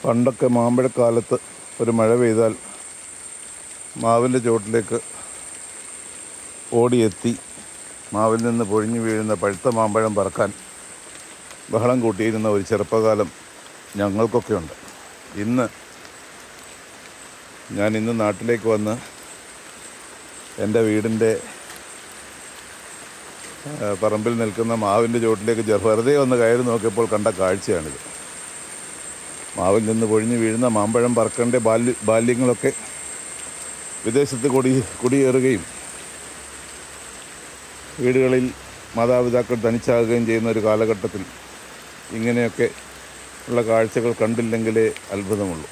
പണ്ടൊക്കെ മാമ്പഴക്കാലത്ത് ഒരു മഴ പെയ്താൽ മാവിൻ്റെ ചുവട്ടിലേക്ക് ഓടിയെത്തി മാവിൽ നിന്ന് പൊഴിഞ്ഞു വീഴുന്ന പഴുത്ത മാമ്പഴം പറക്കാൻ ബഹളം കൂട്ടിയിരുന്ന ഒരു ചെറുപ്പകാലം ഞങ്ങൾക്കൊക്കെ ഉണ്ട്. ഞാൻ നാട്ടിലേക്ക് വന്ന് എൻ്റെ വീടിൻ്റെ പറമ്പിൽ നിൽക്കുന്ന മാവിൻ്റെ ചുവട്ടിലേക്ക് വെറുതെ ഒന്ന് കയറി നോക്കിയപ്പോൾ കണ്ട കാഴ്ചയാണിത്. മാവിൽ നിന്ന് പൊഴിഞ്ഞു വീഴുന്ന മാമ്പഴം പറക്കേണ്ട ബാല്യങ്ങളൊക്കെ വിദേശത്ത് കുടിയേറുകയും വീടുകളിൽ മാതാപിതാക്കൾ തനിച്ചാകുകയും ചെയ്യുന്ന ഒരു കാലഘട്ടത്തിൽ ഇങ്ങനെയൊക്കെ ഉള്ള കാഴ്ചകൾ കണ്ടില്ലെങ്കിലേ അത്ഭുതമുള്ളൂ.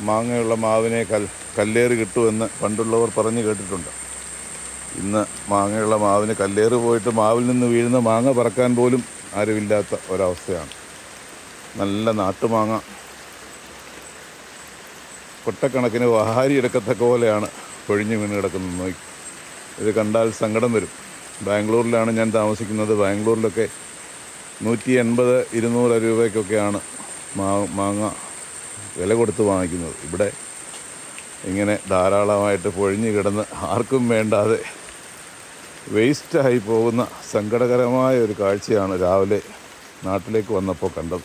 മാങ്ങയുള്ള മാവിനെ കല്ലേറ് കിട്ടുമെന്ന് പണ്ടുള്ളവർ പറഞ്ഞു കേട്ടിട്ടുണ്ട്. ഇന്ന് മാങ്ങയുള്ള മാവിന് കല്ലേറ് പോയിട്ട് മാവിൽ നിന്ന് വീഴുന്ന മാങ്ങ പറക്കാൻ പോലും ആരുമില്ലാത്ത ഒരവസ്ഥയാണ്. നല്ല നാട്ടുമാങ്ങ കൊട്ടക്കണക്കിന് വാരിയെടുക്കത്തക്ക പോലെയാണ് പൊഴിഞ്ഞു വീണ് കിടക്കുന്നത്. ഇത് കണ്ടാൽ സങ്കടം വരും. ബാംഗ്ലൂരിലാണ് ഞാൻ താമസിക്കുന്നത്. ബാംഗ്ലൂരിലൊക്കെ 180-200 രൂപയ്ക്കൊക്കെയാണ് മാങ്ങ വില കൊടുത്ത് വാങ്ങിക്കുന്നത്. ഇവിടെ ഇങ്ങനെ ധാരാളമായിട്ട് പൊഴിഞ്ഞു കിടന്ന് ആർക്കും വേണ്ടാതെ വേസ്റ്റായി പോകുന്ന സങ്കടകരമായ ഒരു കാഴ്ചയാണ് രാവിലെ നാട്ടിലേക്ക് വന്നപ്പോൾ കണ്ടത്.